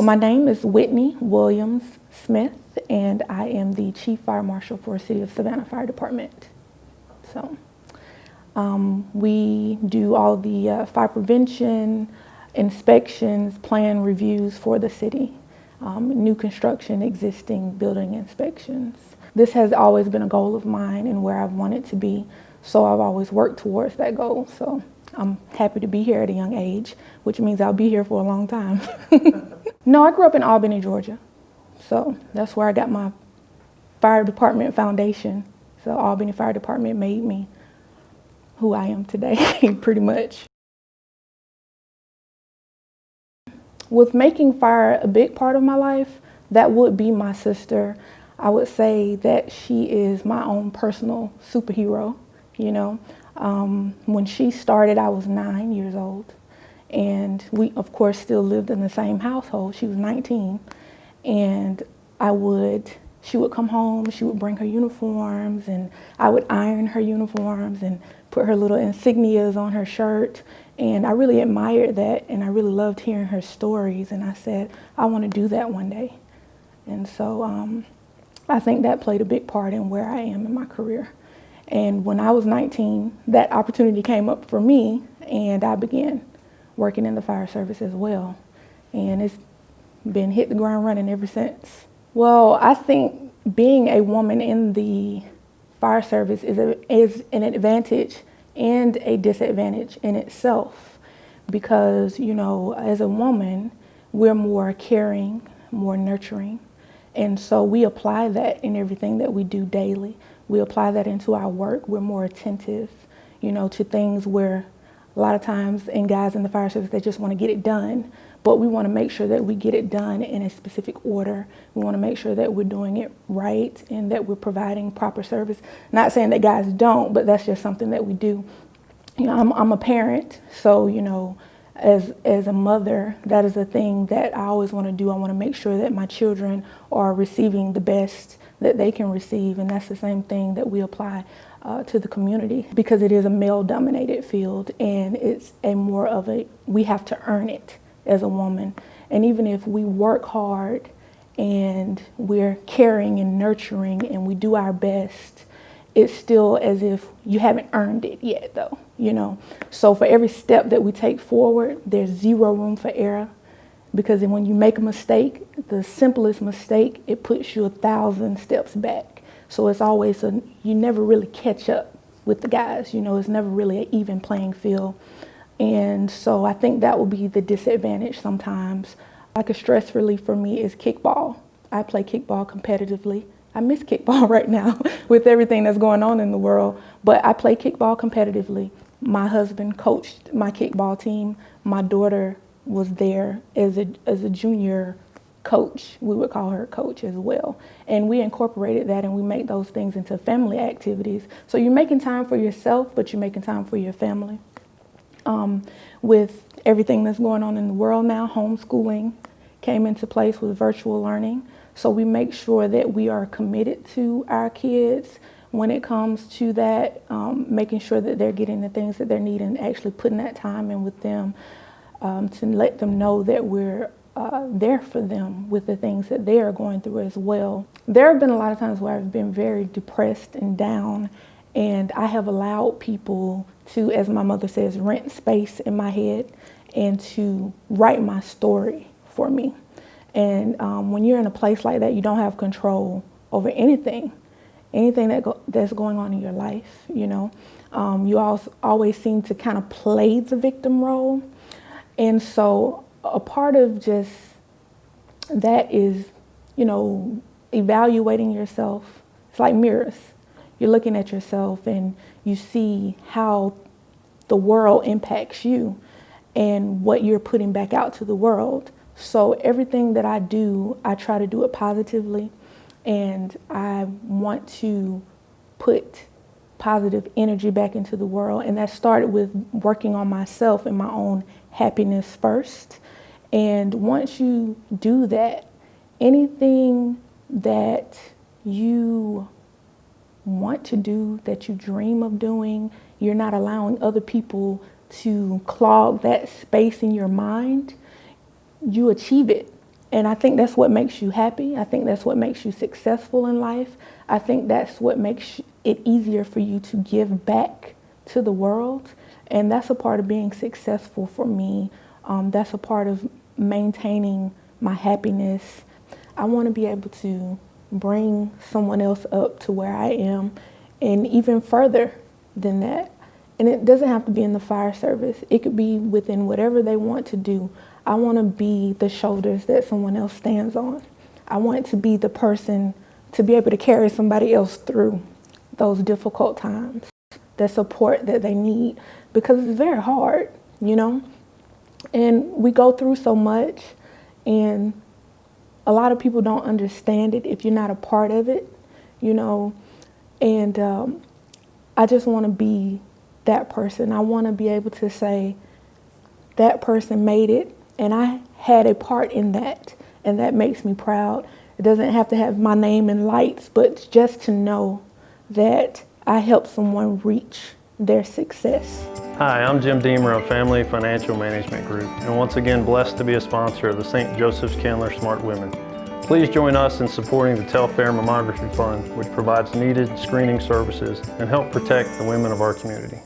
My name is Whitney Williams-Smith, and I am the Chief Fire Marshal for the City of Savannah Fire Department. So we do all the fire prevention, inspections, plan reviews for the city, new construction, existing building inspections. This has always been a goal of mine and where I've wanted to be, so I've always worked towards that goal. So I'm happy to be here at a young age, which means I'll be here for a long time. No, I grew up in Albany, Georgia. So that's where I got my fire department foundation. So Albany Fire Department made me who I am today, pretty much. With making fire a big part of my life, that would be my sister. I would say that she is my own personal superhero, you know. When she started, I was 9 years old. And we, of course, still lived in the same household. She was 19. And she would come home, she would bring her uniforms, and I would iron her uniforms and put her little insignias on her shirt. And I really admired that, and I really loved hearing her stories. And I said, I want to do that one day. And so I think that played a big part in where I am in my career. And when I was 19, that opportunity came up for me, and I began working in the fire service as well. And it's been hit the ground running ever since. Well, I think being a woman in the fire service is an advantage and a disadvantage in itself, because, you know, as a woman, we're more caring, more nurturing. And so we apply that in everything that we do daily. We apply that into our work. We're more attentive, you know, to things where a lot of times, and guys in the fire service, they just want to get it done. But we want to make sure that we get it done in a specific order. We want to make sure that we're doing it right and that we're providing proper service. Not saying that guys don't, but that's just something that we do. You know, I'm a parent, so, you know, as a mother, that is a thing that I always want to do. I want to make sure that my children are receiving the best that they can receive, and that's the same thing that we apply to the community, because it is a male-dominated field, and it's we have to earn it as a woman. And even if we work hard and we're caring and nurturing and we do our best, it's still as if you haven't earned it yet, though, you know. So for every step that we take forward, there's zero room for error, because when you make a mistake, the simplest mistake, it puts you 1,000 steps back. So it's always you never really catch up with the guys, you know. It's never really an even playing field. And so I think that will be the disadvantage sometimes. Like a stress relief for me is kickball. I play kickball competitively. I miss kickball right now with everything that's going on in the world, but I play kickball competitively. My husband coached my kickball team. My daughter was there as a junior coach. We would call her coach as well. And we incorporated that, and we make those things into family activities. So you're making time for yourself, but you're making time for your family. With everything that's going on in the world now, homeschooling came into place with virtual learning. So we make sure that we are committed to our kids when it comes to that, making sure that they're getting the things that they need and actually putting that time in with them, to let them know that we're there for them with the things that they are going through as well. There have been a lot of times where I've been very depressed and down, and I have allowed people to, as my mother says, rent space in my head and to write my story for me. And when you're in a place like that, you don't have control over anything that's going on in your life, you know. You always seem to kind of play the victim role. And so a part of just that is, you know, evaluating yourself. It's like mirrors. You're looking at yourself and you see how the world impacts you and what you're putting back out to the world. So everything that I do, I try to do it positively, and I want to put positive energy back into the world. And that started with working on myself and my own happiness first. And once you do that, anything that you want to do, that you dream of doing, you're not allowing other people to clog that space in your mind, you achieve it. And I think that's what makes you happy. I think that's what makes you successful in life. I think that's what makes it easier for you to give back to the world. And that's a part of being successful for me. That's a part of maintaining my happiness. I want to be able to bring someone else up to where I am and even further than that. And it doesn't have to be in the fire service. It could be within whatever they want to do. I want to be the shoulders that someone else stands on. I want to be the person to be able to carry somebody else through those difficult times, the support that they need, because it's very hard, you know? And we go through so much, and a lot of people don't understand it if you're not a part of it, you know? And I just want to be that person. I want to be able to say, that person made it, and I had a part in that, and that makes me proud. It doesn't have to have my name in lights, but just to know that I helped someone reach their success. Hi, I'm Jim Deemer of Family Financial Management Group, and once again blessed to be a sponsor of the St. Joseph's Candler SmartWomen. Please join us in supporting the Telfair Mammography Fund, which provides needed screening services and help protect the women of our community.